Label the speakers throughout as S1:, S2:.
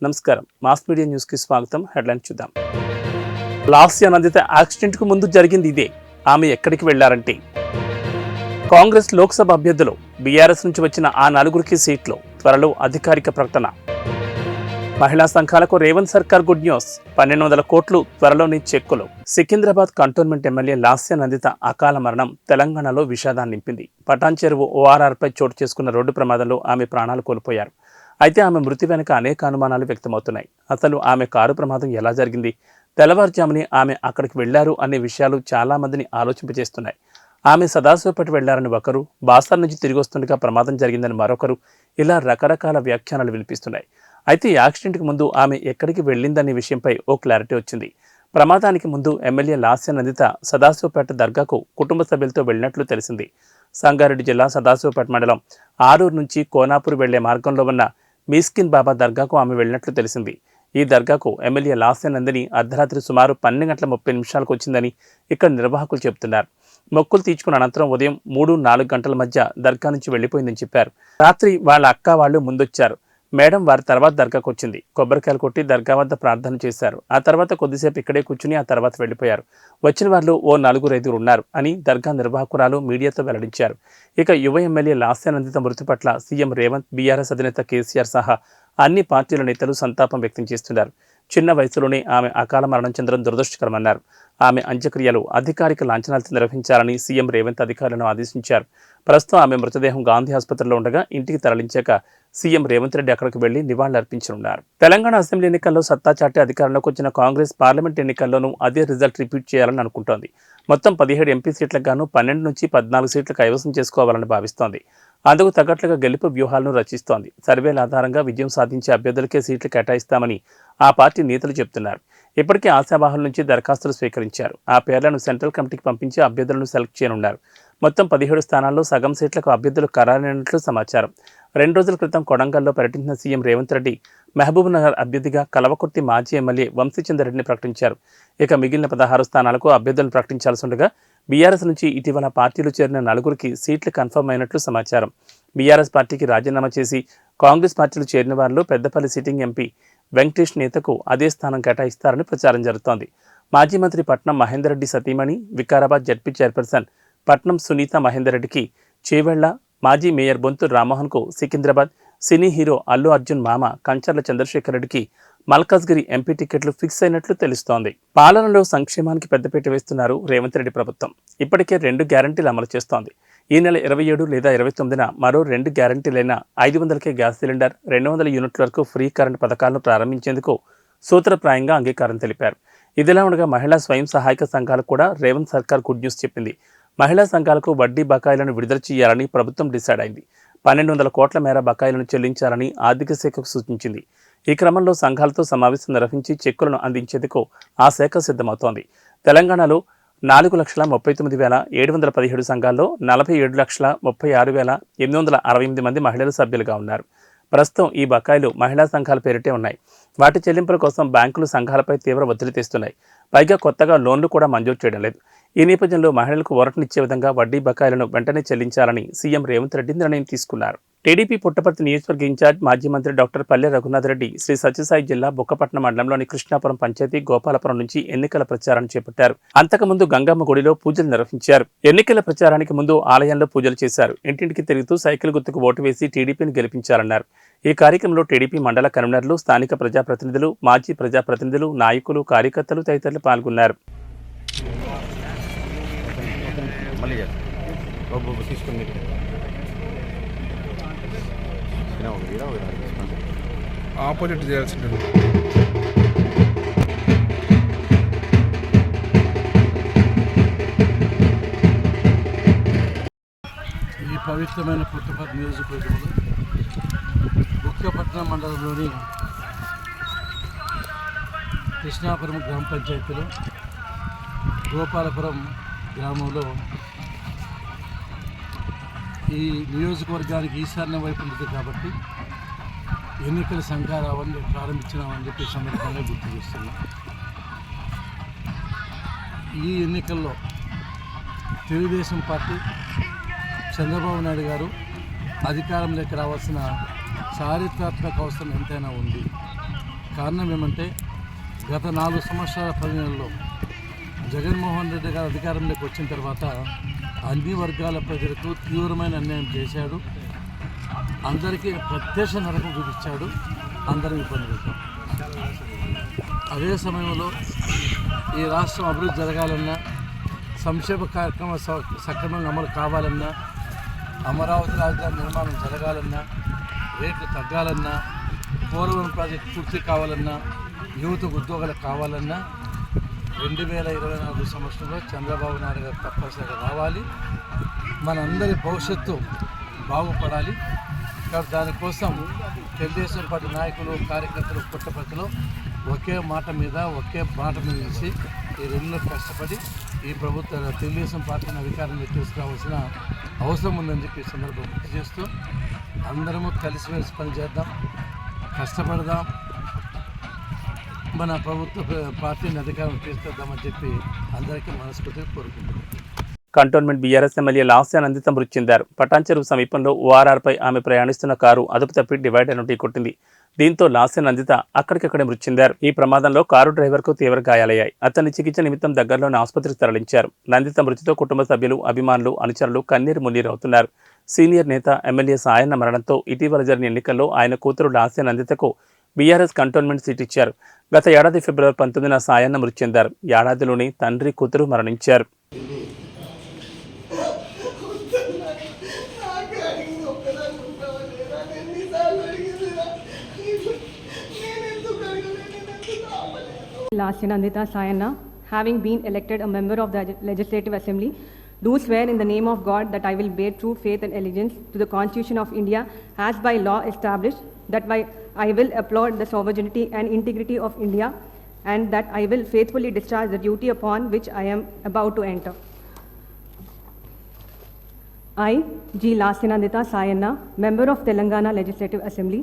S1: నమస్కారం. Mass media news కి స్వాగతం. హెడ్లైన్ చూద్దాం. లాస్య నందిత యాక్సిడెంట్ కు ముందు జరిగింది ఇదే. ఆమె ఎక్కడికి వెళ్లారంటే కాంగ్రెస్ లోక్సభ అభ్యర్థులు బీఆర్ఎస్ నుంచి వచ్చిన ఆ నలుగురికి సీట్లు, త్వరలో అధికారిక ప్రకటన. మహిళా సంఘాలకు రేవంత్ సర్కార్ గుడ్ న్యూస్. 1200 కోట్లు త్వరలోని చెక్కులు. సికింద్రాబాద్ కంటోన్మెంట్ ఎమ్మెల్యే లాస్య నందిత అకాల మరణం తెలంగాణలో విషాదాన్ని నింపింది. పటాన్ చెరువు ఓఆర్ఆర్పై చోటు చేసుకున్న రోడ్డు ప్రమాదంలో ఆమె ప్రాణాలు కోల్పోయారు. అయితే ఆమె మృతి వెనుక అనేక అనుమానాలు వ్యక్తమవుతున్నాయి. అసలు ఆమె కారు ప్రమాదం ఎలా జరిగింది, తెల్లవారుజాముని ఆమె అక్కడికి వెళ్లారు అనే విషయాలు చాలా మందిని ఆలోచింపజేస్తున్నాయి. ఆమె సదాశివపేట వెళ్లారని ఒకరు, బాసర్ నుంచి తిరిగి వస్తుండగా ప్రమాదం జరిగిందని మరొకరు, ఇలా రకరకాల వ్యాఖ్యానాలు వినిపిస్తున్నాయి. అయితే యాక్సిడెంట్కి ముందు ఆమె ఎక్కడికి వెళ్ళిందనే విషయంపై ఓ క్లారిటీ వచ్చింది. ప్రమాదానికి ముందు ఎమ్మెల్యే లాస్య నందిత సదాశివపేట దర్గాకు కుటుంబ సభ్యులతో వెళ్ళినట్లు తెలిసింది. సంగారెడ్డి జిల్లా సదాశివపేట మండలం ఆరూరు నుంచి కోనాపూర్ వెళ్లే మార్గంలో ఉన్న మీస్కిన్ బాబా దర్గాకు ఆమె వెళ్ళినట్లు తెలిసింది. ఈ దర్గాకు ఎమ్మెల్యే లాస్య నందిని అర్ధరాత్రి సుమారు 12:30 వచ్చిందని ఇక్కడ నిర్వాహకులు చెబుతున్నారు. మొక్కులు తీర్చుకున్న అనంతరం ఉదయం 3-4 గంటల మధ్య దర్గా నుంచి వెళ్లిపోయిందని చెప్పారు. రాత్రి వాళ్ళ అక్క వాళ్ళు ముందొచ్చారు. మేడం వారి తర్వాత దర్గాకు వచ్చింది. కొబ్బరికాయలు కొట్టి దర్గా వద్ద ప్రార్థన చేశారు. ఆ తర్వాత కొద్దిసేపు ఇక్కడే కూర్చుని ఆ తర్వాత వెళ్లిపోయారు. వచ్చిన వాళ్ళు ఓ 4-5 ఉన్నారు అని దర్గా నిర్వాహకురాలు మీడియాతో వెల్లడించారు. ఇక యువ ఎమ్మెల్యే లాస్య నందిత మృతి పట్ల సీఎం రేవంత్, బీఆర్ఎస్ అధినేత కేసీఆర్ సహా అన్ని పార్టీల నేతలు సంతాపం వ్యక్తం చేస్తున్నారు. చిన్న వయసులోనే ఆమె అకాల మరణం చెందడం దురదృష్టకరమన్నారు. ఆమె అంత్యక్రియలు అధికారిక లాంఛనాలతో నిర్వహించాలని సీఎం రేవంత్ అధికారులను ఆదేశించారు. ప్రస్తుతం ఆమె మృతదేహం గాంధీ ఆసుపత్రిలో ఉండగా ఇంటికి తరలించాక సీఎం రేవంత్ రెడ్డి అక్కడికి వెళ్లి నివాళులర్పించనున్నారు. తెలంగాణ అసెంబ్లీ ఎన్నికల్లో సత్తా చాటే అధికారంలోకి వచ్చిన కాంగ్రెస్ పార్లమెంట్ ఎన్నికల్లోనూ అదే రిజల్ట్ రిపీట్ చేయాలని అనుకుంటోంది. మొత్తం 17 ఎంపీ సీట్లకు గాను 12 నుంచి 14 సీట్లు కైవసం చేసుకోవాలని భావిస్తోంది. అందుకు తగ్గట్లుగా గెలుపు వ్యూహాలను రచిస్తోంది. సర్వేల ఆధారంగా విజయం సాధించే అభ్యర్థులకే సీట్లు కేటాయిస్తామని ఆ పార్టీ నేతలు చెబుతున్నారు. ఇప్పటికే ఆశావాహుల నుంచి దరఖాస్తులు స్వీకరించారు. ఆ పేర్లను సెంట్రల్ కమిటీకి పంపించి అభ్యర్థులను సెలెక్ట్ చేయనున్నారు. మొత్తం 17 స్థానాల్లో సగం సీట్లకు అభ్యర్థులు ఖరారైనట్లు సమాచారం. 2 రోజుల క్రితం కొడంగల్లో పర్యటించిన సీఎం రేవంత్ రెడ్డి మహబూబ్ నగర్ అభ్యర్థిగా కలవకుర్తి మాజీ ఎమ్మెల్యే వంశీచంద్రెడ్డిని ప్రకటించారు. ఇక మిగిలిన 16 స్థానాలకు అభ్యర్థులను ప్రకటించాల్సి ఉండగా బీఆర్ఎస్ నుంచి ఇటీవల పార్టీలు చేరిన 4గురికి సీట్లు కన్ఫర్మ్ అయినట్లు సమాచారం. బీఆర్ఎస్ పార్టీకి రాజీనామా చేసి కాంగ్రెస్ పార్టీలు చేరిన వారిలో పెద్దపల్లి సిట్టింగ్ ఎంపీ వెంకటేష్ నేతకు అదే స్థానం కేటాయిస్తారని ప్రచారం జరుగుతోంది. మాజీ మంత్రి పట్నం మహేందర్ రెడ్డి సతీమణి, వికారాబాద్ జడ్పీ చైర్పర్సన్ పట్నం సునీత మహేందర్ రెడ్డికి చేవెళ్ల, మాజీ మేయర్ బొంతు రామ్మోహన్కు సికింద్రాబాద్, సినీ హీరో అల్లు అర్జున్ మామ కంచర్ల చంద్రశేఖర్ రెడ్డికి మల్కాజ్గిరి ఎంపీ టికెట్లు ఫిక్స్ అయినట్లు తెలుస్తోంది. పాలనలో సంక్షేమానికి పెద్దపీట వేస్తున్నారు రేవంత్ రెడ్డి ప్రభుత్వం. ఇప్పటికే 2 గ్యారంటీలు అమలు చేస్తోంది. ఈ నెల 27 లేదా 29న మరో 2 గ్యారంటీలైన 500కే గ్యాస్ సిలిండర్, 200 యూనిట్ల వరకు ఫ్రీ కరెంట్ పథకాలను ప్రారంభించేందుకు సూత్రప్రాయంగా అంగీకారం తెలిపారు. ఇదిలా ఉండగా మహిళా స్వయం సహాయక సంఘాలకు కూడా రేవంత్ సర్కార్ గుడ్ న్యూస్ చెప్పింది. మహిళా సంఘాలకు వడ్డీ బకాయిలను విడుదల చేయాలని ప్రభుత్వం డిసైడ్ అయింది. 1200 కోట్ల మేర బకాయిలను చెల్లించాలని ఆర్థిక శాఖకు సూచించింది. ఈ క్రమంలో సంఘాలతో సమావేశం నిర్వహించి చెక్కులను అందించేందుకు ఆ శాఖ సిద్ధమవుతోంది. తెలంగాణలో 4,39,717 సంఘాల్లో 47,36,868 మంది మహిళలు సభ్యులుగా ఉన్నారు. ప్రస్తుతం ఈ బకాయిలు మహిళా సంఘాల పేరిటే ఉన్నాయి. వాటి చెల్లింపుల కోసం బ్యాంకులు సంఘాలపై తీవ్ర ఒత్తిడి తెస్తున్నాయి. పైగా కొత్తగా లోన్లు కూడా మంజూరు చేయడం లేదు. ఈ నేపథ్యంలో మహిళలకు ఊరటనిచ్చే విధంగా వడ్డీ బకాయిలను వెంటనే చెల్లించాలని సీఎం రేవంత్ రెడ్డి నిర్ణయం తీసుకున్నారు. టీడీపీ పుట్టపర్తి నియోజకవర్గ ఇన్ఛార్జ్ మాజీ మంత్రి డాక్టర్ పల్లె రఘునాథ్ రెడ్డి శ్రీ సత్యసాయి జిల్లా బుక్కపట్నం మండలంలోని కృష్ణాపురం పంచాయతీ గోపాలపురం నుంచి ఎన్నికల ప్రచారాన్ని చేపట్టారు. అంతకుముందు గంగమ్మ గుడిలో పూజలు నిర్వహించారు. ఎన్నికల ప్రచారానికి ముందు ఆలయంలో పూజలు చేశారు. ఇంటింటికి తిరుగుతూ సైకిల్ గుర్తుకు ఓటు వేసి టీడీపీని గెలిపించారన్నారు. ఈ కార్యక్రమంలో టీడీపీ మండల కన్వీనర్లు, స్థానిక ప్రజాప్రతినిధులు, మాజీ ప్రజాప్రతినిధులు, నాయకులు, కార్యకర్తలు తదితరులు పాల్గొన్నారు.
S2: ఆపోజిట్ చేయాల్సి
S3: ఈ పవిత్రమైన పుట్టపర్తి నియోజకవర్గంలో బుక్కపట్నం మండలంలోని కృష్ణాపురం గ్రామ పంచాయతీలో గోపాలపురం గ్రామంలో ఈ నియోజకవర్గానికి ఈశాన్య వైపు ఉంది కాబట్టి ఎన్నికల సంఘారావాన్ని ప్రారంభించినామని చెప్పి సందర్భంగా గుర్తు చేస్తున్నాం. ఈ ఎన్నికల్లో తెలుగుదేశం పార్టీ చంద్రబాబు నాయుడు గారు అధికారంలోకి రావాల్సిన చారిత్రాత్మక అవసరం ఎంతైనా ఉంది. కారణం ఏమంటే గత 4 సంవత్సరాల 10 నెలల్లో జగన్మోహన్ రెడ్డి గారు అధికారంలోకి వచ్చిన తర్వాత అన్ని వర్గాల ప్రజలకు తీవ్రమైన అన్యాయం చేశాడు. అందరికీ ప్రత్యక్ష నరకం చూపించాడు. అందరం ఇబ్బంది పెట్టాం. అదే సమయంలో ఈ రాష్ట్రం అభివృద్ధి జరగాలన్నా, సంక్షేమ కార్యక్రమాలు సక్రమంగా అమలు కావాలన్నా, అమరావతి రాజధాని నిర్మాణం జరగాలన్నా, రేట్లు తగ్గాలన్నా, పోలవరం ప్రాజెక్టు పూర్తి కావాలన్నా, యువతకు ఉద్యోగాలు కావాలన్నా 2024 సంవత్సరంలో చంద్రబాబు నాయుడు గారు తప్పనిసరిగా రావాలి. మనందరి భవిష్యత్తు బాగుపడాలి. కాబట్టి దానికోసం తెలుగుదేశం పార్టీ నాయకులు, కార్యకర్తలు, పుట్టపర్తిలో ఒకే మాట మీద నిలిచి ఈ 2 నెలలు కష్టపడి ఈ ప్రభుత్వ తెలుగుదేశం పార్టీని అధికారంలో తీసుకురావాల్సిన అవసరం ఉందని చెప్పి ఈ సందర్భంగా గుర్తు చేస్తూ అందరము కలిసిమెలిసి పనిచేద్దాం, కష్టపడదాం, మన ప్రభుత్వ పార్టీని అధికారం తీసుకొద్దామని చెప్పి అందరికీ మనస్ఫూర్తిగా కోరుకుంటున్నాం.
S1: Cantonment BRS MLA Lasya Nanditha మృతి చెందారు. పటాన్చెరువు సమీపంలో ఓఆర్ఆర్పై ఆమె ప్రయాణిస్తున్న కారు అదుపు తప్పి డివైడర్ను ఢీకొట్టింది. దీంతో లాస్య నందిత అక్కడికక్కడే మృతి చెందారు. ఈ ప్రమాదంలో కారు డ్రైవర్కు తీవ్ర గాయాలయ్యాయి. అతన్ని చికిత్స నిమిత్తం దగ్గరలోని ఆసుపత్రికి తరలించారు. నందిత మృతితో కుటుంబ సభ్యులు, అభిమానులు, అనుచరులు కన్నీరు మున్నీరవుతున్నారు. సీనియర్ నేత ఎమ్మెల్యే సాయన్న మరణంతో ఇటీవల జరిగిన ఎన్నికల్లో ఆయన కూతురు లాస్య నందితకు బీఆర్ఎస్ కంటోన్మెంట్ సీట్ ఇచ్చారు. గత ఏడాది ఫిబ్రవరి 19న సాయన్న మృతి చెందారు. ఏడాదిలోనే తండ్రి, కూతురు మరణించారు.
S2: Lasya Nandita Sayana, having been elected a member of the Legislative Assembly, do swear in the name of God that I will bear true faith and allegiance to the Constitution of India as by law established, that I will uphold the sovereignty and integrity of India, and that I will faithfully discharge the duty upon which I am about to enter. I, G. Lasya Nandita Sayana, member of Telangana Legislative Assembly,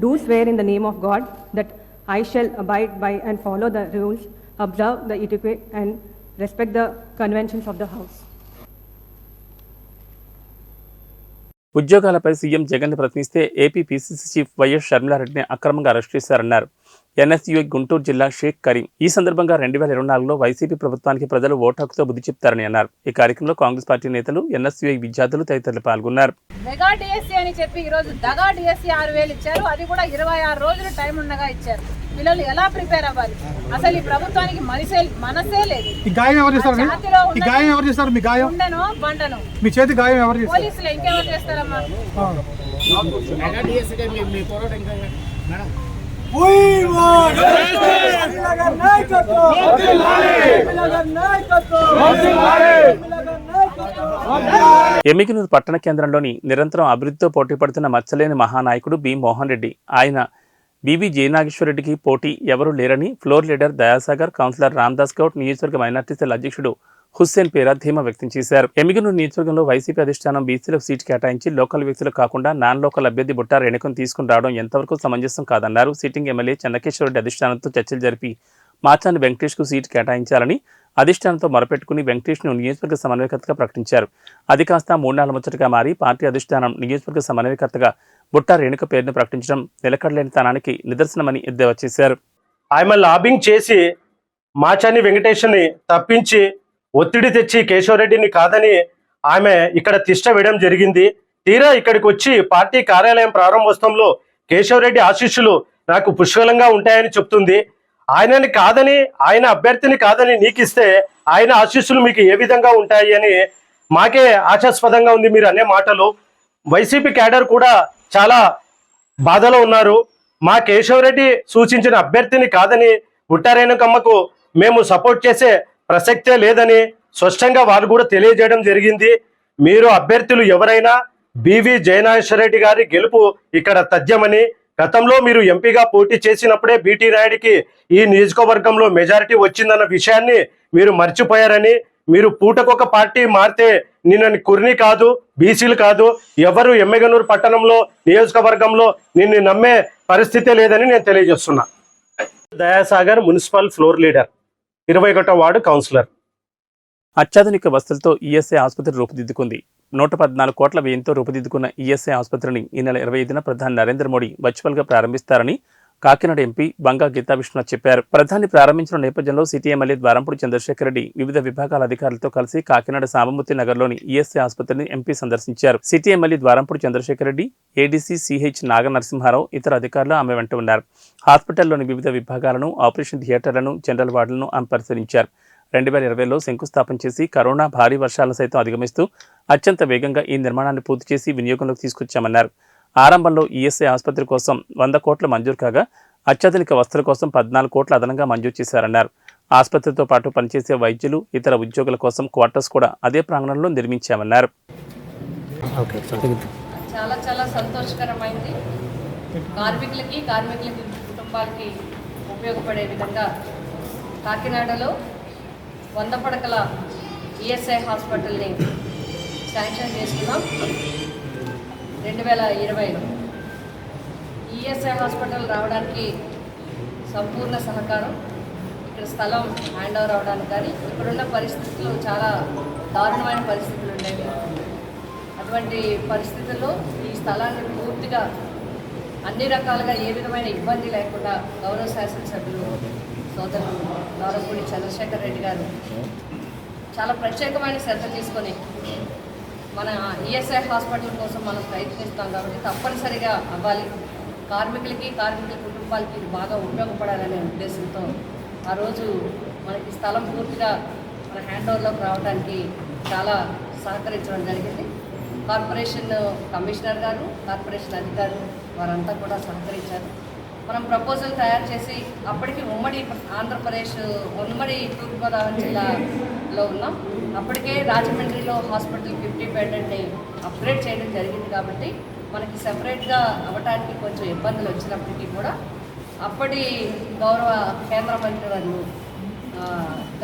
S2: do swear in the name of God that I shall abide by and follow the rules, observe the etiquette and respect the conventions of the House.
S1: ఉద్యోగాలపై CM Jagan ప్రశ్నిస్తే AP PCC chief YS షర్మిలారెడ్డిని అక్రమంగా arrest చేశారన్నారు NSUI Guntur జిల్లా షేక్ కరీం. ఈ సందర్భంగా 2024లో YCP ప్రభుత్వానికి ప్రజలు ఓటు హక్కుతో బుద్ధి చెప్తారని అన్నారు. ఈ కార్యక్రమంలో కాంగ్రెస్ పార్టీ నేతలు, ఎన్ఎస్యూఐ విద్యార్థులు తదితరులు పాల్గొన్నారు.
S4: మెగా డిఎస్సీ అని చెప్పి ఈ రోజు దగా డిఎస్సీ 6,000 ఇచ్చారు. అది కూడా 26 రోజులు టైం ఉండగా ఇచ్చారు. పిల్లలు ఎలా ప్రిపేర్ అవ్వాలి? అసలు ఈ ప్రభుత్వానికి మనసే లేదు.
S5: ఈ గాయం ఎవరు చేస్తారు? ఈ గాయం ఎవరు చేస్తారు? మీ గాయం
S4: ఉండను బండను
S5: మీ చేతి గాయం ఎవరు చేస్తారు?
S4: పోలీసులు ఇంకెవరు చేస్తారమ్మా?
S6: మెగా డిఎస్సీ మీ పోరాటం ఇంకా మేడం
S1: ఎమ్మిగనూరు పట్టణ కేంద్రంలోని నిరంతరం అభివృద్ధితో పోటీ పడుతున్న మచ్చలేని మహానాయకుడు బి మోహన్ రెడ్డి. ఆయన బీబీ జయనాగేశ్వరరెడ్డికి పోటీ ఎవరూ లేరని floor leader Dayasagar, councillor Ramdas Goud, నియోజకవర్గ మైనార్టీ సెల్ అధ్యక్షుడు హుస్సేన్ పేర ధీమా వ్యక్తం చేశారు. ఎమ్మిగనూరు నియోజకవర్గంలో వైసీపీ అధిష్టానం బీసీలకు సీటు కేటాయించి లోకల్ వ్యక్తులు కాకుండా నాన్ లోకల్ అభ్యర్థి బుట్టా రేణుకను తీసుకుని రావడం ఎంతవరకు సమంజసం కాదన్నారు. సిట్టింగ్ ఎమ్మెల్యే చెన్నకేశ్వరరెడ్డి అధిష్టానంతో చర్చలు జరిపి మాచాని వెంకటేష్కు సీటు కేటాయించాలని అధిష్టానంతో మొరపెట్టుకుని వెంకటేష్ను నియోజకవర్గ సమన్వయకర్తగా ప్రకటించారు. అది కాస్త 3 నెలల ముచ్చటగా మారి పార్టీ అధిష్టానం నియోజకవర్గ సమన్వయకర్తగా బుట్టా రేణుక పేరును ప్రకటించడం నిలకడలేని తనానికి నిదర్శనమని ఎద్దేవా చేశారు.
S7: ఆమె లాబింగ్ చేసి మాచాని వెంకటేష్ని తప్పించి ఒత్తిడి తెచ్చి కేశవరెడ్డిని కాదని ఆమె ఇక్కడ తిష్ట వేయడం జరిగింది. తీరా ఇక్కడికి వచ్చి పార్టీ కార్యాలయం ప్రారంభోత్సవంలో కేశవరెడ్డి ఆశీస్సులు నాకు పుష్కలంగా ఉంటాయని చెప్తుంది. ఆయనని కాదని, ఆయన అభ్యర్థిని కాదని నీకిస్తే ఆయన ఆశీస్సులు మీకు ఏ విధంగా ఉంటాయి అని మాకే ఆశాస్పదంగా ఉంది మీరు అనే మాటలు. వైసీపీ క్యాడర్ కూడా చాలా బాధలో ఉన్నారు. మా కేశవరెడ్డి సూచించిన అభ్యర్థిని కాదని బుట్టా రేణుకమ్మకు మేము సపోర్ట్ చేసే ప్రసక్తే లేదని స్పష్టంగా వారు కూడా తెలియజేయడం జరిగింది. మీరు అభ్యర్థులు ఎవరైనా బివి జయనాగేశ్వరరెడ్డి గారి గెలుపు ఇక్కడ తథ్యమని, గతంలో మీరు ఎంపీగా పోటీ చేసినప్పుడే బీటీ నాయుడికి ఈ నియోజకవర్గంలో మెజారిటీ వచ్చిందన్న విషయాన్ని మీరు మర్చిపోయారని, మీరు పూటకొక పార్టీ మారితే నిన్నని కుర్ని కాదు, బీసీలు కాదు, ఎవరు ఎమ్మిగనూరు పట్టణంలో నియోజకవర్గంలో నిన్ను నమ్మే పరిస్థితే లేదని నేను తెలియజేస్తున్నా. దయాసాగర్ మున్సిపల్ ఫ్లోర్ లీడర్, 21వ వార్డు కౌన్సిలర్.
S1: అత్యాధునిక వసతులతో ఈఎస్ఐ ఆసుపత్రి రూపుదిద్దుకుంది. 114 కోట్ల వ్యయంతో రూపుదిద్దుకున్న ఈఎస్ఐ ఆసుపత్రిని ఈ నెల 25న ప్రధాని నరేంద్ర మోడీ వర్చువల్గా ప్రారంభిస్తారని కాకినాడ ఎంపీ బంగా గీతా విశ్వనాథ్ చెప్పారు. ప్రధాని ప్రారంభించిన నేపథ్యంలో సిటీ ఎమ్మెల్యే ద్వారంపూడి చంద్రశేఖర్ రెడ్డి వివిధ విభాగాల అధికారులతో కలిసి కాకినాడ సామమూర్తి నగర్లోని ఈఎస్ఐ ఆసుపత్రిని ఎంపీ సందర్శించారు. City MLA Dwarampudi Chandrasekhar Reddy, ADC CH Naganarasimharao ఇతర అధికారులు ఆమె వెంట ఉన్నారు. హాస్పిటల్లోని వివిధ విభాగాలను, ఆపరేషన్ థియేటర్లను, జనరల్ వార్డులను ఆమె పరిశీలించారు. 2020లో శంకుస్థాపన చేసి కరోనా భారీ వర్షాలను సైతం అధిగమిస్తూ అత్యంత వేగంగా ఈ నిర్మాణాన్ని పూర్తి చేసి వినియోగంలోకి తీసుకొచ్చామన్నారు. ఆరంభంలో ఈఎస్ఐ ఆసుపత్రి కోసం 100 కోట్ల మంజూరు కాగా అత్యాధునిక వసతుల కోసం 14 కోట్ల అదనంగా మంజూరు చేశారన్నారు. ఆసుపత్రితో పాటు పనిచేసే వైద్యులు, ఇతర ఉద్యోగుల కోసం క్వార్టర్స్ కూడా అదే ప్రాంగణంలో నిర్మించామన్నారు.
S8: చాలా సంతోషకరమైంది. కార్మికులకి కుటుంబాలకి ఉపయోగపడే విధంగా కాకినాడలో 100 పడకల ఈఎస్ఐ హాస్పిటల్ని శాంక్షన్ చేసుకున్నాం 2020లో. ఈఎస్ఐ హాస్పిటల్ రావడానికి సంపూర్ణ సహకారం, ఇక్కడ స్థలం హ్యాండ్ ఓవర్ అవడానికి కానీ ఇప్పుడున్న పరిస్థితులు చాలా దారుణమైన పరిస్థితులు ఉండేవి. అటువంటి పరిస్థితుల్లో ఈ స్థలాన్ని పూర్తిగా అన్ని రకాలుగా ఏ విధమైన ఇబ్బంది లేకుండా గౌరవ శాసనసభ్యులు సోదరులు ద్వారంపూడి చంద్రశేఖర్ రెడ్డి గారు చాలా ప్రత్యేకమైన శ్రద్ధ తీసుకొని మన ఈఎస్ఐ హాస్పిటల్ కోసం మనం ప్రయత్నిస్తాం కాబట్టి తప్పనిసరిగా అవ్వాలి. కార్మికుల కుటుంబాలకి ఇది బాగా ఉపయోగపడాలనే ఉద్దేశంతో ఆ రోజు మనకి స్థలం పూర్తిగా మన హ్యాండ్ ఓవర్లోకి రావడానికి చాలా సహకరించడం జరిగింది. కార్పొరేషన్ కమిషనర్ గారు, కార్పొరేషన్ అధికారులు వారంతా కూడా సహకరించారు. మనం ప్రపోజల్ తయారు చేసి అప్పటికి ఉమ్మడి ఆంధ్రప్రదేశ్, ఉమ్మడి తూర్పుగోదావరి జిల్లాలో ఉన్నాం. అప్పటికే రాజమండ్రిలో హాస్పిటల్ 50 బెడ్ని అప్గ్రేడ్ చేయడం జరిగింది కాబట్టి మనకి సెపరేట్గా అవ్వడానికి కొంచెం ఇబ్బందులు వచ్చినప్పటికీ కూడా అప్పటి గౌరవ కేంద్ర మంత్రి వారు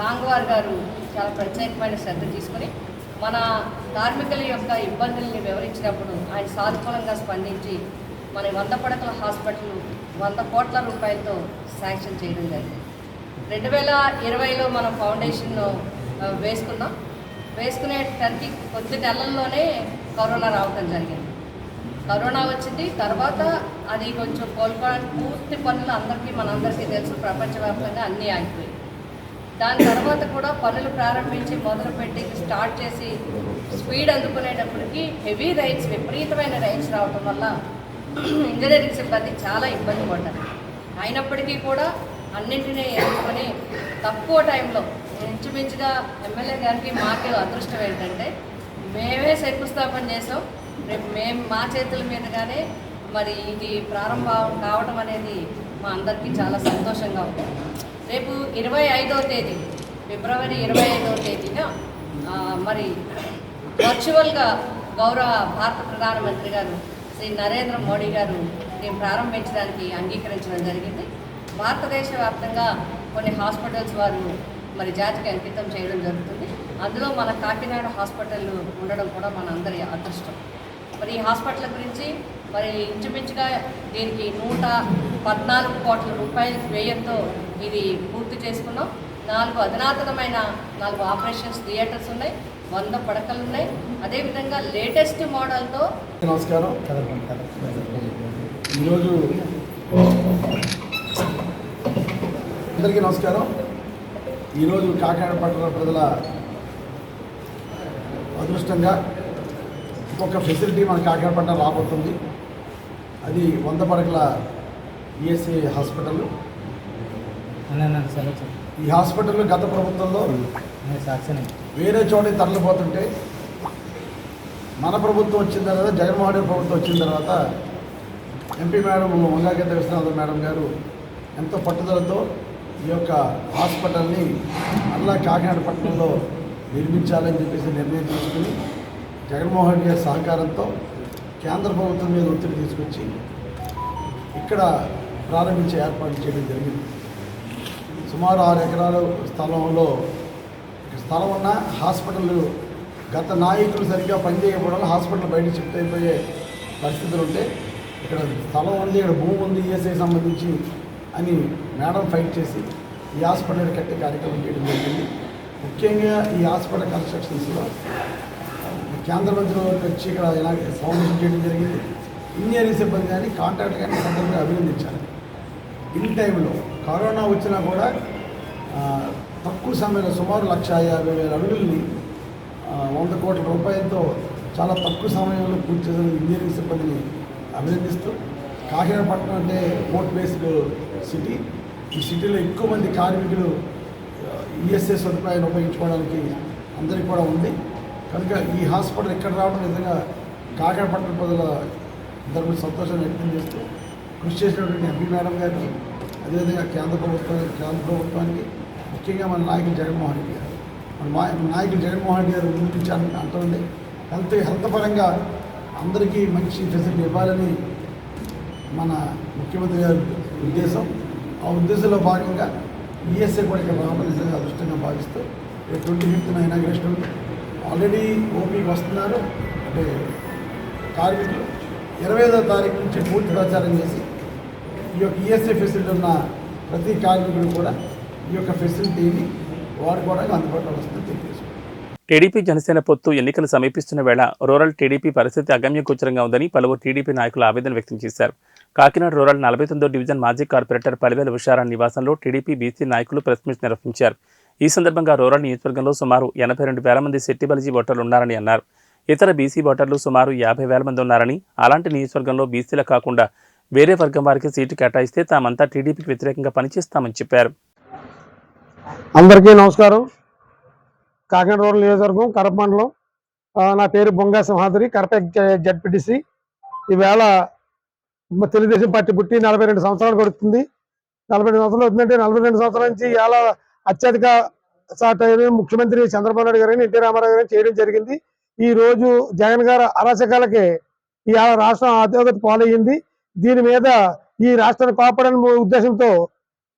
S8: గాంగ్వార్ గారు చాలా ప్రత్యేకమైన శ్రద్ధ తీసుకొని మన కార్మికుల యొక్క ఇబ్బందుల్ని వివరించినప్పుడు ఆయన సానుకూలంగా స్పందించి మన 100 పడకల హాస్పిటల్ 100 కోట్ల రూపాయలతో శాంక్షన్ చేయడం జరిగింది. 2020లో మనం ఫౌండేషన్ వేసుకున్నాం. వేసుకునేటానికి కొద్ది నెలల్లోనే కరోనా రావడం జరిగింది. కరోనా వచ్చింది. తర్వాత అది కొంచెం కోలుకోవడానికి పూర్తి పనులు మనందరికీ తెలుసు, ప్రపంచవ్యాప్తంగా అన్నీ ఆగిపోయాయి. దాని తర్వాత కూడా పనులు ప్రారంభించి మొదలుపెట్టి స్టార్ట్ చేసి స్పీడ్ అందుకునేటప్పటికి హెవీ రైన్స్, విపరీతమైన రైన్స్ రావడం వల్ల ఇంజనీరింగ్ సిబ్బంది చాలా ఇబ్బంది పడ్డారు. అయినప్పటికీ కూడా అన్నింటినీ ఎదుర్కొని తక్కువ టైంలో ఇంచుమించుగా ఎమ్మెల్యే గారికి మాకే అదృష్టం ఏంటంటే మేమే శంకుస్థాపన చేసాం. రేపు మా చేతుల మీదుగానే మరి ఇది ప్రారంభం కావడం అనేది మా అందరికీ చాలా సంతోషంగా ఉంది. రేపు 25వ తేదీ ఫిబ్రవరి 25వ తేదీన మరి వర్చువల్గా గౌరవ భారత ప్రధానమంత్రి గారు శ్రీ నరేంద్ర మోడీ గారు దీన్ని ప్రారంభించడానికి అంగీకరించడం జరిగింది. భారతదేశ వ్యాప్తంగా కొన్ని హాస్పిటల్స్ వారు మరి జాతికి అంకితం చేయడం జరుగుతుంది. అందులో మన కాకినాడ హాస్పిటల్ ఉండడం కూడా మన అందరి అదృష్టం. మరి ఈ హాస్పిటల్ గురించి మరి ఇంచుమించుగా దీనికి 114 కోట్ల రూపాయల వ్యయంతో ఇది పూర్తి చేసుకున్నాం. 4 అధునాతనమైన 4 ఆపరేషన్స్ థియేటర్స్ ఉన్నాయి, 100 పడకలు ఉన్నాయి. అదేవిధంగా లేటెస్ట్ మోడల్తో.
S5: నమస్కారం. ఈరోజు అందరికీ నమస్కారం. ఈరోజు కాకినాడ పట్టణ ప్రజల అదృష్టంగా ఇంకొక ఫెసిలిటీ మన కాకినాడ పట్టణం రాబోతుంది. అది 100 పడకల ఈఎస్ఐ హాస్పిటల్. ఈ హాస్పిటల్ గత ప్రభుత్వంలో వేరే చోటకి తరలిపోతుంటే మన ప్రభుత్వం వచ్చిన తర్వాత, జగన్మోహన్ రెడ్డి ప్రభుత్వం వచ్చిన తర్వాత MP madam Banga Geetha Viswanath madam గారు ఎంతో పట్టుదలతో ఈ యొక్క హాస్పిటల్ని మళ్ళా కాకినాడ పట్టణంలో నిర్మించాలని చెప్పేసి నిర్ణయం తీసుకుని జగన్మోహన్ రెడ్డి గారి సహకారంతో కేంద్ర ప్రభుత్వం మీద ఒత్తిడి తీసుకొచ్చి ఇక్కడ ప్రారంభించే ఏర్పాటు చేయడం జరిగింది. సుమారు 6 ఎకరాల స్థలంలో స్థలం ఉన్న హాస్పిటల్ గత నాయకులు సరిగ్గా పనిచేయకపోవడం వల్ల హాస్పిటల్ బయట షిఫ్ట్ అయిపోయే పరిస్థితులు ఉంటే ఇక్కడ స్థలం ఉంది, ఇక్కడ భూమి ఉంది ఈఎస్ఐ సంబంధించి అని మేడం ఫైట్ చేసి ఈ హాస్పిటల్ కట్టే కార్యక్రమం చేయడం జరిగింది. ముఖ్యంగా ఈ హాస్పిటల్ కన్స్ట్రక్షన్స్లో కేంద్ర మంత్రి వచ్చి ఇక్కడ ఇలాగే ఫౌండేషన్ చేయడం జరిగింది. ఇంజనీరింగ్ సిబ్బంది కానీ కాంట్రాక్ట్ కానీ సందర్భంగా అభినందించాలి. ఇన్ టైంలో కరోనా వచ్చినా కూడా తక్కువ సమయంలో సుమారు 1,50,000 అడుగుల్ని 100 కోట్ల రూపాయలతో చాలా తక్కువ సమయంలో పూర్తి చేసిన ఇంజనీరింగ్ సిబ్బందిని అభినందిస్తూ, కాకినాడ పట్టణం అంటే పోర్ట్ బేస్డ్ సిటీ. ఈ సిటీలో ఎక్కువ మంది కార్మికులు ఈఎస్ఐ సదుపాయాన్ని ఉపయోగించుకోవడానికి అందరికీ కూడా ఉంది. కనుక ఈ హాస్పిటల్ ఇక్కడ రావడం నిజంగా కాకినాడ పట్టణ ప్రజల అందరూ సంతోషాన్ని వ్యక్తం చేస్తూ కృషి చేసినటువంటి ఎంపీ మేడం గారికి, అదేవిధంగా కేంద్ర ప్రభుత్వానికి, ముఖ్యంగా మన నాయకులు జగన్మోహన్ రెడ్డి గారు, మన నాయకులు జగన్మోహన్ రెడ్డి గారు ముందు నుంచి అంటుంది హెల్త్ పరంగా అందరికీ మంచి ఫెసిలిటీ ఇవ్వాలని మన ముఖ్యమంత్రి గారి ఉద్దేశం. ఆ ఉద్దేశంలో భాగంగా ఈఎస్ఐ కూడా ఇక్కడ రావడం నిజంగా అదృష్టంగా భావిస్తూ 25th ఇనాగ్రేషన్ ఆల్రెడీ ఓపీకి వస్తున్నారు. అంటే కార్మికులు 25వ తారీఖు నుంచి పూర్తి ప్రచారం చేసి ఈ యొక్క ఈఎస్ఐ ఫెసిలిటీ ఉన్న ప్రతి కార్మికుడు కూడా ఈ యొక్క ఫెసిలిటీని వాడుకోవడానికి అందుబాటులో వస్తుందని తెలియజేసుకుంటారు.
S1: టీడీపీ జనసేన పొత్తు ఎన్నికలు సమీపిస్తున్న వేళ రూరల్ టీడీపీ పరిస్థితి అగమ్యగోచరంగా ఉందని పలువురు టీడీపీ నాయకులు ఆవేదన వ్యక్తం చేశారు. కాకినాడ రూరల్ 49వ డివిజన్ మాజీ కార్పొరేటర్ పలివేల ఉషారాణి నివాసంలో టీడీపీ బీసీ నాయకులు ప్రెస్ మీట్ నిర్వహించారు. ఈ సందర్భంగా రూరల్ నియోజకవర్గంలో సుమారు 82,000 మంది శెట్టిబలిజీ ఓటర్లు ఉన్నారని అన్నారు. ఇతర బీసీ ఓటర్లు సుమారు 50,000 మంది ఉన్నారని, అలాంటి నియోజకవర్గంలో బీసీల కాకుండా వేరే వర్గం వారికి సీటు కేటాయిస్తే తామంతా టీడీపీకి వ్యతిరేకంగా పనిచేస్తామని చెప్పారు.
S9: అందరికీ నమస్కారం. కాకినాడ రూరల్ నియోజకవర్గం కరప మండలం. నా పేరు బొంగా సింహాద్రి, కరప జడ్పీటీసీ. ఈవేళ తెలుగుదేశం పార్టీ పుట్టి 42 సంవత్సరాలు గడుస్తుంది. 42 సంవత్సరాలు అవుతుందంటే 42 సంవత్సరాల నుంచి ఇవాళ అత్యధిక ముఖ్యమంత్రి చంద్రబాబు నాయుడు గారిని, ఎన్టీ రామారావు గారిని చేయడం జరిగింది. ఈ రోజు జగన్ గారు అరాచకాలకి ఇవాళ రాష్ట్రం అధోగతి పాలయ్యింది. దీని మీద ఈ రాష్ట్రాన్ని కాపాడని ఉద్దేశంతో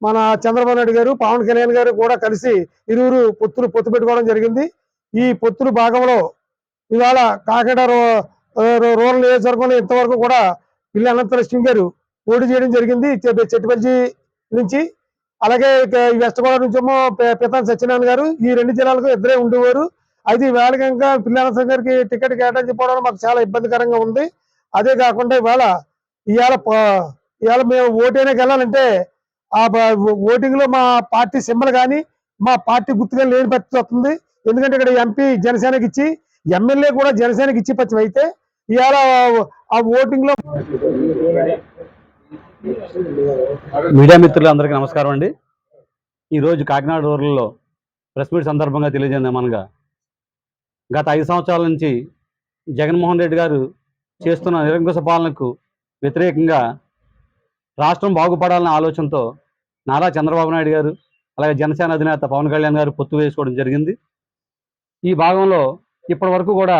S9: మన చంద్రబాబు నాయుడు గారు, పవన్ కళ్యాణ్ గారు కూడా కలిసి ఇరువురు పొత్తు పెట్టుకోవడం జరిగింది. ఈ పొత్తుల భాగంలో ఇవాళ కాకినాడ రూరల్ నియోజకవర్గంలో ఇంతవరకు కూడా పిల్లి అనంతలక్ష్మి గారు పోటీ చేయడం జరిగింది చెట్టుపల్లి నుంచి. అలాగే వెస్ట్ గోదావరి నుంచేమో పితాని సత్యనారాయణ గారు. ఈ 2 జిల్లాలకు ఇద్దరే ఉండేవారు. అయితే ఈవేళ కనుక పిల్లి అనంతలక్ష్మి గారికి టికెట్ కేటాయించుకోవడం మాకు చాలా ఇబ్బందికరంగా ఉంది. అదే కాకుండా ఇవాళ మేము ఓటేనకి వెళ్ళాలంటే ఆ ఓటింగ్ లో మా పార్టీ సింబల్ కానీ మా పార్టీ గుర్తుగా లేని పరిస్థితి వస్తుంది. ఎందుకంటే ఇక్కడ ఎంపీ జనసేనకి ఇచ్చి, ఎమ్మెల్యే కూడా జనసేనకి ఇచ్చి పచ్చి అయితే ఇవాళ ఆ ఓటింగ్ లో.
S10: మీడియా మిత్రులు అందరికీ నమస్కారం అండి. ఈరోజు కాకినాడ రూరల్లో ప్రెస్ మీట్ సందర్భంగా తెలియజేయమనగా, గత 5 సంవత్సరాల నుంచి జగన్మోహన్ రెడ్డి గారు చేస్తున్న నిరంకుశ పాలనకు వ్యతిరేకంగా రాష్ట్రం బాగుపడాలనే ఆలోచనతో నారా చంద్రబాబు నాయుడు గారు, అలాగే జనసేన అధినేత పవన్ కళ్యాణ్ గారు పొత్తు వేసుకోవడం జరిగింది. ఈ భాగంలో ఇప్పటి వరకు కూడా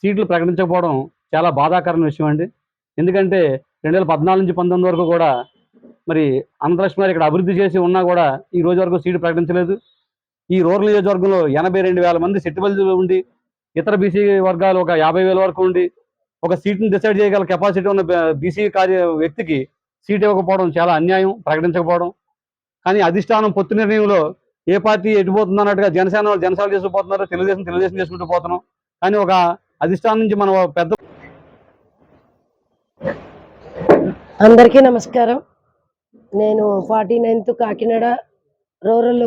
S10: సీట్లు ప్రకటించకపోవడం చాలా బాధాకరమైన విషయం అండి. ఎందుకంటే 2014 నుంచి 19 వరకు కూడా మరి అనంతలక్ష్మి గారు ఇక్కడ అభివృద్ధి చేసి ఉన్నా కూడా ఈ రోజు వరకు సీటు ప్రకటించలేదు. ఈ రూరల్ నియోజకవర్గంలో 82,000 మంది శెట్టిబలిజీలు ఉండి, ఇతర బీసీ వర్గాలు ఒక 50,000 వరకు ఉండి, ఒక సీట్ని డిసైడ్ చేయగల కెపాసిటీ ఉన్న బీసీ వ్యక్తికి సీట్ ఇవ్వకపోవడం చాలా అన్యాయం, ప్రకటించకపోవడం. కానీ అధిష్టానం పొత్తు నిర్ణయంలో ఏ పార్టీ ఎటుపోతుంది అన్నట్టుగా జనసేన చేసుకుపోతున్నారు, తెలుగుదేశం చేసుకుంటూ పోతున్నాం. కానీ ఒక అధిష్టానం నుంచి మన పెద్ద.
S11: అందరికీ నమస్కారం. నేను 49th కాకినాడ రూరల్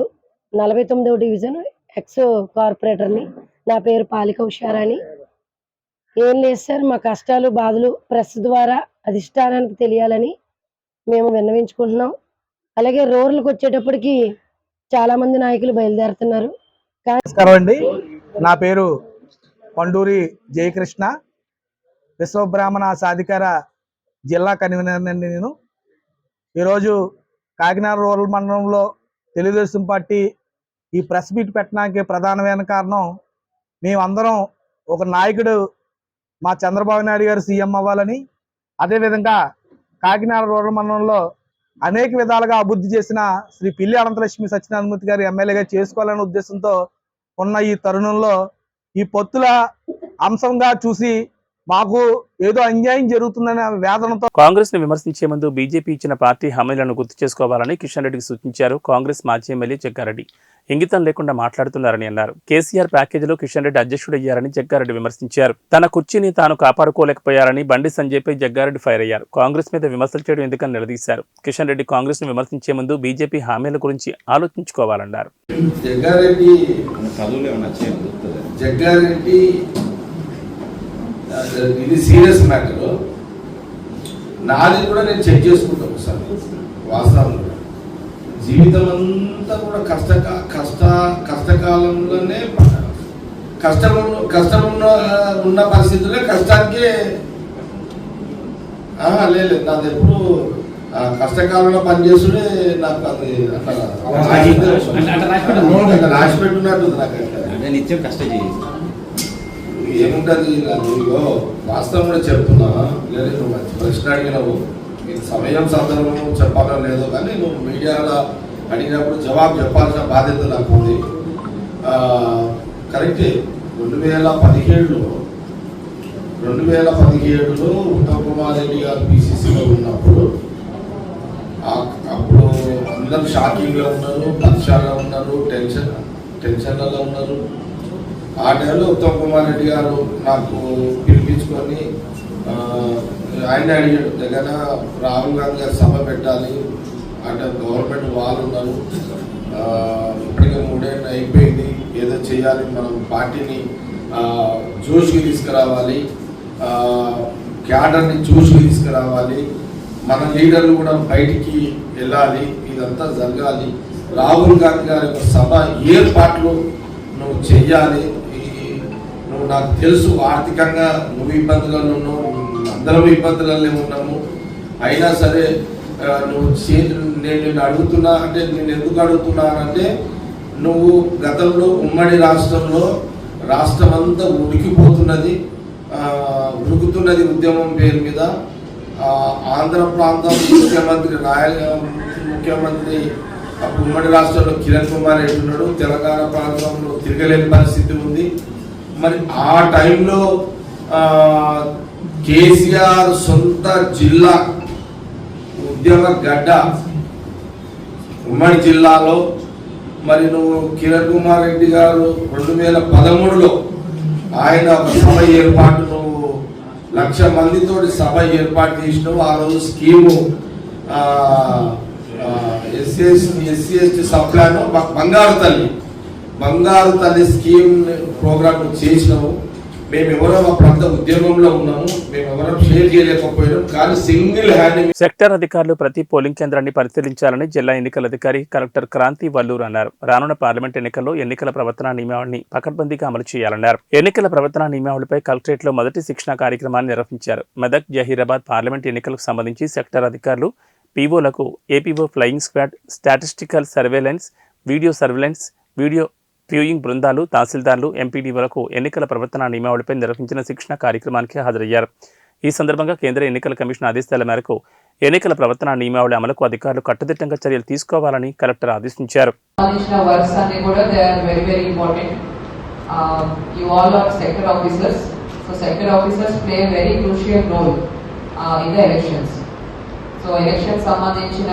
S11: 49వ డివిజన్ ఎక్స్ కార్పొరేటర్ని. నా పేరు పాలిక ఉషారాణి. ఏం లేదు సార్, మా కష్టాలు బాధలు ప్రెస్ ద్వారా అధిష్టానానికి తెలియాలని మేము విన్నవించుకుంటున్నాం. అలాగే రూరల్కి వచ్చేటప్పటికి చాలా మంది నాయకులు బయలుదేరుతున్నారు.
S12: నమస్కారం అండి. నా పేరు పండూరి జయకృష్ణ, విశ్వబ్రాహ్మణ సాధికార జిల్లా కన్వీనర్ అండి. నేను ఈరోజు కాకినాడ రూరల్ మండలంలో తెలుగుదేశం పార్టీ ఈ ప్రెస్ మీట్ పెట్టడానికి ప్రధానమైన కారణం, మేమందరం ఒక నాయకుడు మా చంద్రబాబు నాయుడు గారు సీఎం అవ్వాలని, అదేవిధంగా కాకినాడ రూరల్ మండలంలో అనేక విధాలుగా అభివృద్ధి చేసిన శ్రీ పిల్లి అనంతలక్ష్మి సత్యనారాయణమూర్తి గారు ఎమ్మెల్యేగా చేసుకోవాలనే ఉద్దేశంతో ఉన్న ఈ తరుణంలో ఈ పొత్తుల అంశంగా చూసి మాకు ఏదో అన్యాయం జరుగుతుందనే వేదనతో
S1: కాంగ్రెస్ ని విమర్శించే ముందు బీజేపీ ఇచ్చిన పార్టీ హామీలను గుర్తు చేసుకోవాలని కిషన్ రెడ్డికి సూచించారు కాంగ్రెస్ మాజీ ఎమ్మెల్యే జగ్గారెడ్డి. ఇంగితం లేకుండా మాట్లాడుతున్నారని అన్నారు. కేసీఆర్ ప్యాకేజీలో కిషన్ రెడ్డి అధ్యక్షుడయ్యారని జగ్గారెడ్డి విమర్శించారు. తన కుర్చీని తాను కాపాడుకోలేకపోయారని బండి సంజయ్పై జగ్గారెడ్డి ఫైర్ అయ్యారు. కాంగ్రెస్ మీద విమర్శలు చేయడం ఎందుకని నిలదీశారు. కిషన్ రెడ్డి కాంగ్రెస్ ని విమర్శించే ముందు బీజేపీ హామీల గురించి ఆలోచించుకోవాలన్నారు.
S5: జగ్గారెడ్డి ఇది సీరియస్ మ్యాటర్. నాది కూడా నేను చెక్ చేసుకుంటాను సార్. వాస్తవంలో జీవితం అంతా కూడా కష్టకాలంలోనే కష్టం ఉన్న పరిస్థితుల్లో కష్టానికే లేదు. నాది ఎప్పుడు కష్టకాలంలో పనిచేస్తుంటే నాకు అది అట్లా రాసి పెట్టున్నట్టుంది. నాకు నిత్యం కష్టం ఏముంటుంది. ఇగో వాస్తవం కూడా చెప్తున్నా. లేదా నువ్వు మంచి ప్రశ్న అడిగినావు, నీకు సమయం సందర్భం చెప్పాలో లేదో కానీ నువ్వు మీడియాలో అడిగినప్పుడు జవాబు చెప్పాల్సిన బాధ్యత నాకు ఉంది. కరెక్టే. 2017లో ఉత్తమ్ కుమార్ రెడ్డి గారు పిసిసిలో ఉన్నప్పుడు అప్పుడు అందరూ షాకింగ్లో ఉన్నారు, పక్షాల్లో ఉన్నారు, టెన్షన్లలో ఉన్నారు. ఆ టైంలో ఉత్తమ్ కుమార్ రెడ్డి గారు నాకు పిలిపించుకొని ఆయన అడిగాడు, దగ్గర రాహుల్ గాంధీ గారు సభ పెట్టాలి అంటే గవర్నమెంట్ వాళ్ళు ఉన్నారు, ఇప్పటికే 3 ఏళ్ళు అయిపోయింది, ఏదో చేయాలి, మనం పార్టీని జోష్కి తీసుకురావాలి, క్యాడర్ని జోష్కి తీసుకురావాలి, మన లీడర్లు కూడా బయటికి వెళ్ళాలి, ఇదంతా జరగాలి, రాహుల్ గాంధీ గారి యొక్క సభ ఏర్పాట్లు నువ్వు చెయ్యాలి. నువ్వు నాకు తెలుసు ఆర్థికంగా నువ్వు ఇబ్బందులలో ఉన్నావు, అందరం ఇబ్బందులలో ఉన్నాము, అయినా సరే నువ్వు నేను అడుగుతున్నా అంటే నేను ఎందుకు అడుగుతున్నానంటే నువ్వు గతంలో ఉమ్మడి రాష్ట్రంలో రాష్ట్రం అంతా ఉడికిపోతున్నది, ఉడుకుతున్నది ఉద్యమం పేరు మీద. ఆంధ్ర ప్రాంతం ముఖ్యమంత్రి అప్పుడు ఉమ్మడి రాష్ట్రంలో కిరణ్ కుమార్ రెడ్డి ఉన్నాడు, తెలంగాణ ప్రాంతంలో తిరగలేని పరిస్థితి ఉంది. మరి ఆ టైంలో కేసీఆర్ సొంత జిల్లా ఉద్యమ గడ్డ ఉమ్మడి జిల్లాలో మరి నువ్వు కిరణ్ కుమార్ రెడ్డి గారు 2013లో ఆయన సభ ఏర్పాటు నువ్వు 1,00,000 మందితోటి సభ ఏర్పాటు చేసినావు. ఆ రోజు స్కీము ఎస్సీ ఎస్టీ సప్లాన్ బంగారు తల్లి స్కీమ్ ప్రోగ్రామ్ చేసినాము. మేము ఎవరో మా ప్రాంత ఉద్యమంలో ఉన్నాము, మేము ఎవరో షేర్ చేయలేకపోయినాం, కానీ సింగిల్ హ్యాండ్.
S1: సెక్టర్ అధికారులు ప్రతి పోలింగ్ కేంద్రాన్ని పరిశీలించాలని జిల్లా ఎన్నికల అధికారి కలెక్టర్ క్రాంతి వల్లూరు అన్నారు. రానున్న పార్లమెంట్ ఎన్నికల్లో ఎన్నికల ప్రవర్తన నియమావళిని పకడ్బందీగా అమలు చేయాలన్నారు. ఎన్నికల ప్రవర్తన నియమావళిపై కలెక్టరేట్ లో మొదటి శిక్షణ కార్యక్రమాన్ని నిర్వహించారు. మెదక్, జహీరాబాద్ పార్లమెంట్ ఎన్నికలకు సంబంధించి సెక్టర్ అధికారులు పీఓలకు APO flying squad, statistical surveillance, video surveillance, video viewing బృందాలు, తహసీల్దార్లు, ఎంపీడీఓలకు ఎన్నికల ప్రవర్తన నియమావళిపై నిర్వహించిన శిక్షణ కార్యక్రమానికి హాజరయ్యారు. ఈ సందర్భంగా కేంద్ర ఎన్నికల కమిషన్ ఆదేశాల మేరకు ఎన్నికల ప్రవర్తన నియమావళి అమలుకు అధికారులు కట్టుదిట్టంగా చర్యలు తీసుకోవాలని కలెక్టర్ ఆదేశించారు.
S8: సో ఎలక్షన్ సంబంధించిన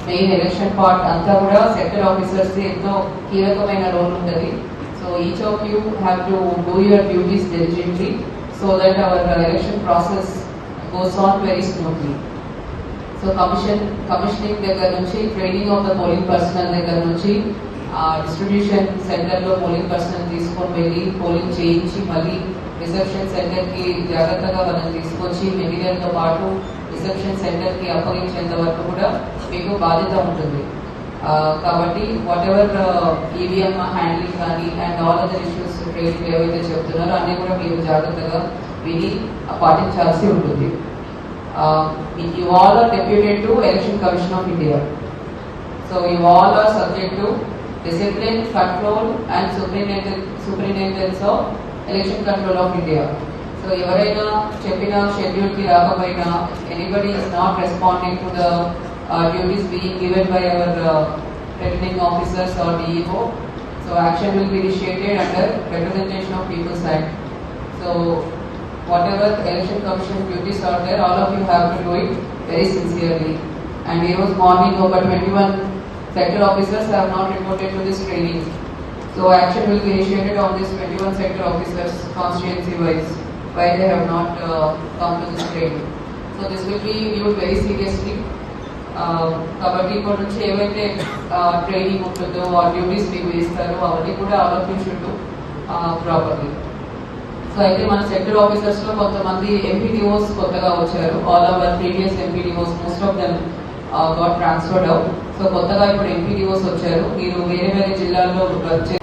S8: మెయిన్ ఎలక్షన్ పార్ట్ అంతా కూడా సెక్టర్ ఆఫీసర్స్ ఎంతో కీలకమైన రోల్ ఉంటుంది. So each of you have to do your duties diligently so that hour election process goes on very smoothly. So commissioning దగ్గర నుంచి training of the polling personnel దగ్గర నుంచి distribution సెంటర్లో పోలింగ్ పర్సనల్ తీసుకొని వెళ్ళి పోలింగ్ చేయించి మళ్ళీ రిసెప్షన్ సెంటర్కి జాగ్రత్తగా వాళ్ళని తీసుకొచ్చి మెటీరియల్తో పాటు రిసెప్షన్ సెంటర్కి అప్పగించేంత వరకు కూడా మీకు బాధ్యత ఉంటుంది. కాబట్టి వాట్ ఎవర్ ఈవీఎం హ్యాండ్లింగ్ కానీ and all other issues training ఏవైతే చెప్తున్నారో అన్నీ కూడా మీరు జాగ్రత్తగా విని పాటించాల్సి ఉంటుంది. You all are deputed to election commission of India. So you all are subject to discipline, control and superintendence of election control of India. So ఎవరైనా చెప్పిన షెడ్యూల్కి రాకపోయినా anybody is not responding to the duties being given by our returning officers or DEO. So action will be initiated under representation of people's act. So whatever election commission duties are there, all of you have to do it very sincerely. And it was morning over 21 sector officers have not reported to this training. So action will be initiated on this 21 sector officers constituency wise, why they have not come to this training. So this will be viewed very seriously. కాబట్టి ఇప్పటి నుంచి ఏవైతే training ఉంటుందో ఆ duties మీకు ఇస్తారో అవన్నీ కూడా all of you should do properly. So అయితే మన సెక్టర్ ఆఫీసర్స్ లో కొంతమంది ఎంపీడీఓస్ కొత్తగా వచ్చారు. All our previous MPDOs most of them got transferred out. So కొత్తగా ఇప్పుడు ఎంపీడీఓస్ వచ్చారు. మీరు వేరే వేరే జిల్లాల్లో వచ్చే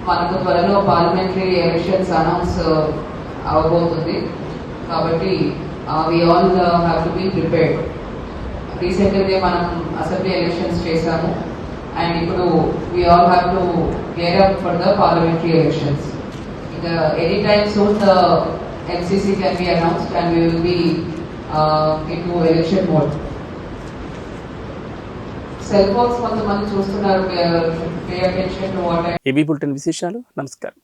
S8: మనకు త్వరలో పార్లమెంటరీ ఎలక్షన్స్ అనౌన్స్ అవబోతుంది. కాబట్టి we all have to be prepared. రీసెంట్గా మనం అసెంబ్లీ ఎలక్షన్స్ చేశాము అండ్ ఇప్పుడు we all have to gear up for the parliamentary elections. ఇంకా any time soon the MCC can be announced and we will be into election mode. Cell phones కొంతమంది చూస్తున్నారు. Pay attention to what.
S1: AB bulletin విశేషాలు. నమస్కారం.